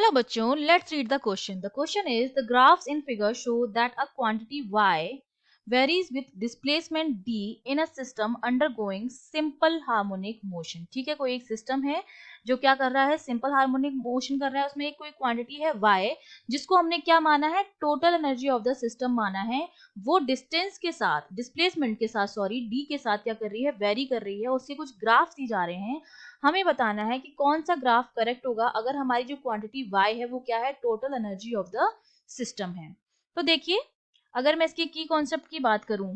Hello बच्चों, let's read the question. The question is the graphs in figure show that a quantity y varies with displacement d in a system undergoing simple harmonic motion. ठीक है, कोई एक system है जो क्या कर रहा है, सिंपल हार्मोनिक मोशन कर रहा है, उसमें एक कोई क्वांटिटी है y जिसको हमने क्या माना है, total energy of the system माना है। वो डिस्टेंस के साथ, डिस्प्लेसमेंट के साथ, सॉरी d के साथ क्या कर रही है, वेरी कर रही है। उसके कुछ ग्राफ्स दी जा रहे हैं, हमें बताना है कि कौन सा ग्राफ करेक्ट होगा अगर हमारी जो क्वांटिटी y है वो क्या है, total energy of the system है। तो देखिए, अगर मैं इसके की कॉन्सेप्ट की बात करूं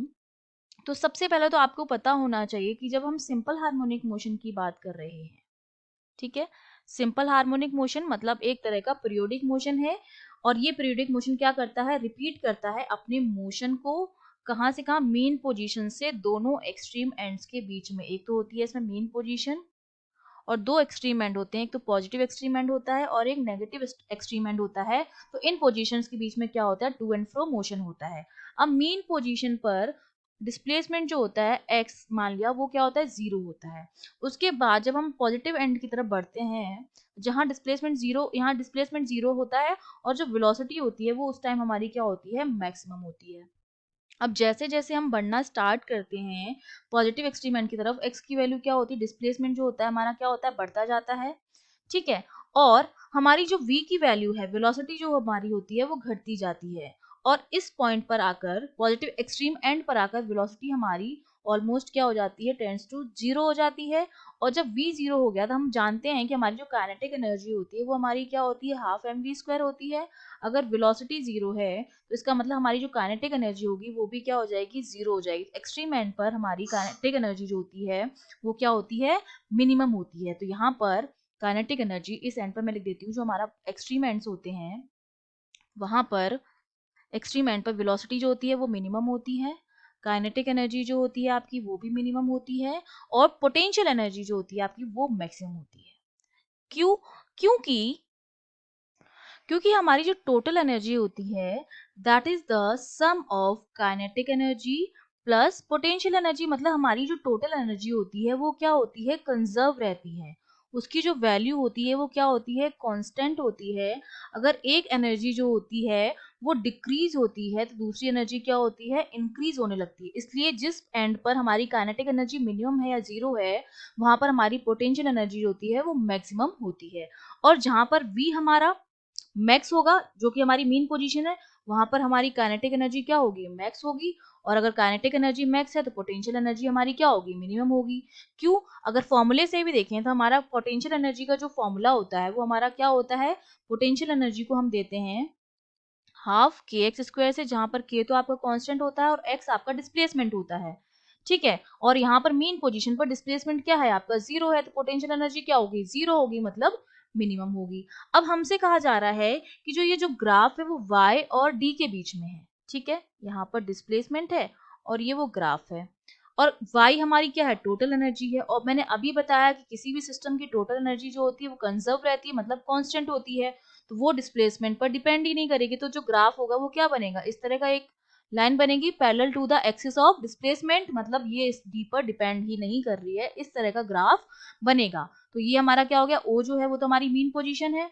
तो सबसे पहले तो आपको पता होना चाहिए कि जब हम सिंपल हार्मोनिक मोशन की बात कर रहे हैं, ठीक है, सिंपल हार्मोनिक मोशन मतलब एक तरह का पीरियोडिक मोशन है। और ये पीरियोडिक मोशन क्या करता है, रिपीट करता है अपने मोशन को कहां से कहां, मेन पोजीशन से दोनों एक्सट्रीम एंड्स के बीच में। एक तो होती है इसमें मेन पोजीशन और दो एक्सट्रीम एंड होते हैं, एक तो पॉजिटिव एक्सट्रीम एंड होता है और एक नेगेटिव एक्सट्रीम एंड होता है। तो इन पोजीशंस के बीच में क्या होता है, टू एंड फ्रो मोशन होता है। अब मेन पोजीशन पर डिस्प्लेसमेंट जो होता है एक्स मान लिया, वो क्या होता है, जीरो होता है। उसके बाद जब हम पॉजिटिव एंड की तरफ बढ़ते हैं, जहां डिस्प्लेसमेंट जीरो, यहाँ डिस्प्लेसमेंट जीरो होता है और जो वेलोसिटी होती है वो उस टाइम हमारी क्या होती है, मैक्सिमम होती है। अब जैसे जैसे हम बढ़ना स्टार्ट करते हैं पॉजिटिव एक्सट्रीम की तरफ, एक्स की वैल्यू क्या होती है, डिस्प्लेसमेंट जो होता है हमारा क्या होता है, बढ़ता जाता है, ठीक है। और हमारी जो v की वैल्यू है, वेलोसिटी जो हमारी होती है वो घटती जाती है। और इस पॉइंट पर आकर, पॉजिटिव एक्सट्रीम एंड पर आकर वेलोसिटी हमारी ऑलमोस्ट क्या हो जाती है, टेंड्स टू जीरो हो जाती है। और जब v जीरो हो गया तो हम जानते हैं कि हमारी जो काइनेटिक एनर्जी होती है वो हमारी क्या होती है, हाफ mv² होती है। अगर वेलोसिटी जीरो है तो इसका मतलब हमारी जो काइनेटिक एनर्जी होगी वो भी क्या हो जाएगी, जीरो हो जाएगी। एक्सट्रीम एंड पर हमारी काइनेटिक एनर्जी जो होती है वो क्या होती है, मिनिमम होती है। तो यहाँ पर काइनेटिक एनर्जी इस एंड पर मैं लिख देती हूँ, जो हमारा एक्सट्रीम एंड्स होते हैं वहां पर एक्सट्रीम एंड पर वेलोसिटी जो होती है वो मिनिमम होती है, काइनेटिक एनर्जी जो होती है आपकी वो भी मिनिमम होती है, और पोटेंशियल एनर्जी जो होती है आपकी वो मैक्सिमम होती है। क्यों? क्योंकि क्योंकि हमारी जो टोटल एनर्जी होती है that is the sum of kinetic energy plus potential energy. मतलब हमारी जो टोटल एनर्जी होती है वो क्या होती है, कंजर्व रहती है। उसकी जो वैल्यू होती है वो क्या होती है, कांस्टेंट होती है। अगर एक एनर्जी जो होती है वो डिक्रीज होती है तो दूसरी एनर्जी क्या होती है, इंक्रीज होने लगती है। इसलिए जिस एंड पर हमारी काइनेटिक एनर्जी मिनिमम है या जीरो है, वहां पर हमारी पोटेंशियल एनर्जी होती है वो मैक्सिमम होती है। और जहां पर v हमारा मैक्स होगा, जो कि हमारी मेन पोजीशन है, वहां पर हमारी काइनेटिक एनर्जी क्या होगी, मैक्स होगी। और अगर काइनेटिक एनर्जी मैक्स है तो पोटेंशियल एनर्जी हमारी क्या होगी, मिनिमम होगी। क्यों? अगर फॉर्मूले से भी देखें तो हमारा पोटेंशियल एनर्जी का जो फॉर्मूला होता है वो हमारा क्या होता है, पोटेंशियल एनर्जी को हम देते हैं हाफ के एक्स स्क्वायर से, जहां पर के तो आपका कांस्टेंट होता है और एक्स आपका डिस्प्लेसमेंट होता है, ठीक है। और यहाँ पर मेन पोजीशन पर डिस्प्लेसमेंट क्या है आपका, जीरो है, तो पोटेंशियल एनर्जी क्या होगी, जीरो होगी, मतलब मिनिमम होगी। अब हमसे कहा जा रहा है कि जो ये जो ग्राफ है वो y और d के बीच में है, ठीक है। यहाँ पर डिस्प्लेसमेंट है और ये वो ग्राफ है। और y हमारी क्या है, टोटल एनर्जी है। और मैंने अभी बताया कि किसी भी सिस्टम की टोटल एनर्जी जो होती है वो कंजर्व रहती है, मतलब कांस्टेंट होती है। तो वो डिस्प्लेसमेंट पर डिपेंड ही नहीं करेगी। तो जो ग्राफ होगा वो क्या बनेगा, इस तरह का एक लाइन बनेगी parallel to the axis of displacement, मतलब ये इस डी पर डिपेंड ही नहीं कर रही है, इस तरह का ग्राफ बनेगा। तो ये हमारा क्या हो गया, ओ जो है वो तो हमारी मीन पोजीशन है,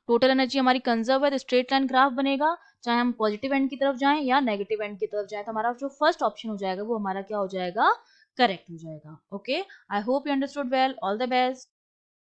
टोटल एनर्जी हमारी कंजर्व है, तो स्ट्रेट लाइन ग्राफ बनेगा। चाहे हम पॉजिटिव एंड की तरफ जाएं या नेगेटिव एंड की तरफ जाएं, तो हमारा जो फर्स्ट ऑप्शन हो जाएगा वो हमारा क्या हो जाएगा, करेक्ट हो जाएगा। Okay, I hope you understood well, all the best.